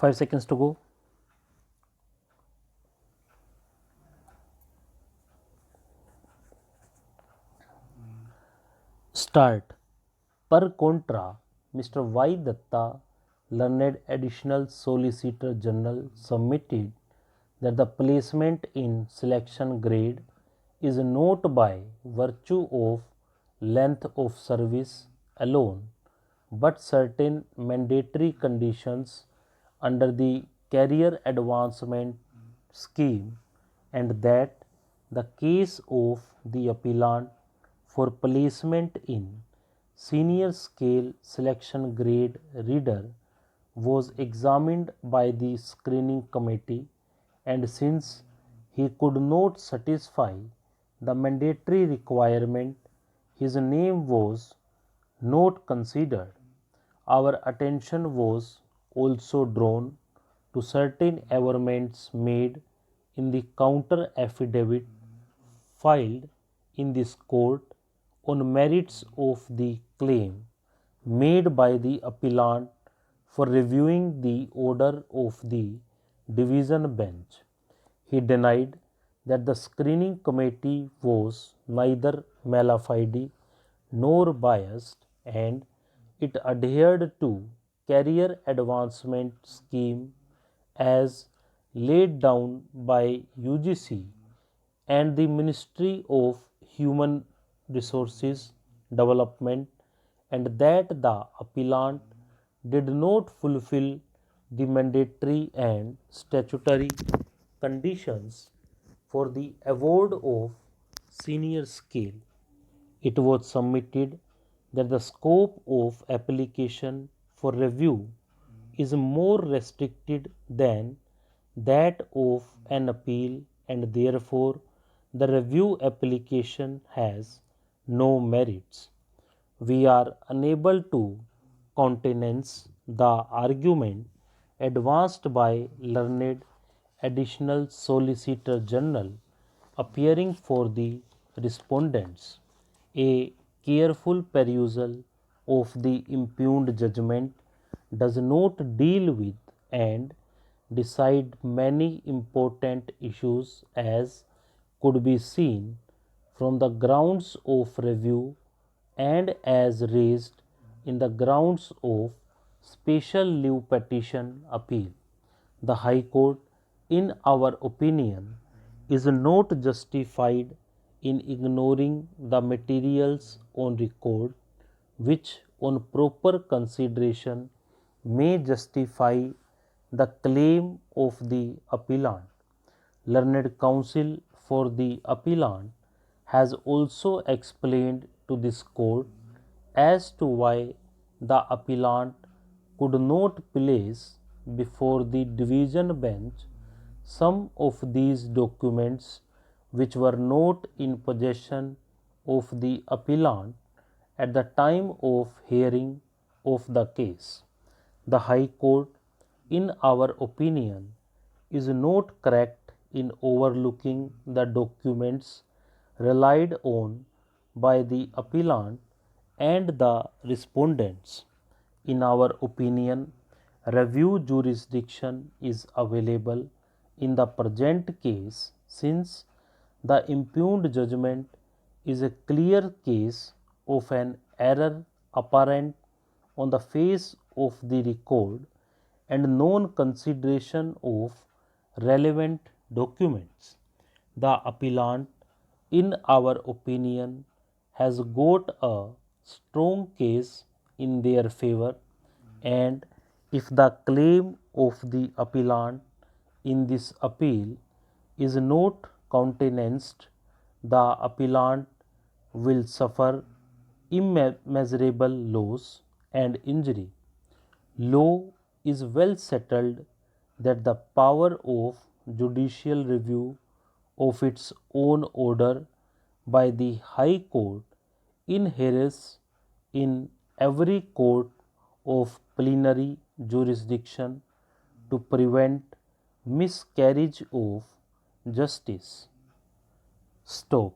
5 seconds to go. Start. Per contra, Mr. Y. Datta, learned additional Solicitor General, submitted that the placement in selection grade is not by virtue of length of service alone, but certain mandatory conditions under the career advancement scheme, and that the case of the appellant for placement in senior scale selection grade reader was examined by the screening committee, and since he could not satisfy the mandatory requirement, his name was not considered. Our attention was also drawn to certain averments made in the counter affidavit filed in this court on merits of the claim made by the appellant for reviewing the order of the division bench. He denied that the screening committee was neither mala fide nor biased, and it adhered to career advancement scheme as laid down by UGC and the Ministry of Human Resources Development, and that the appellant did not fulfill the mandatory and statutory conditions for the award of senior scale. It was submitted that the scope of application for review is more restricted than that of an appeal, and therefore the review application has no merits. We are unable to countenance the argument advanced by learned additional Solicitor General appearing for the respondents. A careful perusal of the impugned judgment does not deal with and decide many important issues, as could be seen from the grounds of review and as raised in the grounds of special leave petition appeal. The High Court, in our opinion, is not justified in ignoring the materials on record, which, on proper consideration, may justify the claim of the appellant. Learned counsel for the appellant has also explained to this court as to why the appellant could not place before the division bench some of these documents which were not in possession of the appellant at the time of hearing of the case. The High Court, in our opinion, is not correct in overlooking the documents relied on by the appellant and the respondents. In our opinion, review jurisdiction is available in the present case, since the impugned judgment is a clear case of an error apparent on the face of the record and non-consideration of relevant documents. The appellant, in our opinion, has got a strong case in their favor, and if the claim of the appellant in this appeal is not countenanced, the appellant will suffer immeasurable loss and injury. Law is well settled that the power of judicial review of its own order by the High Court inheres in every court of plenary jurisdiction to prevent miscarriage of justice. Stop.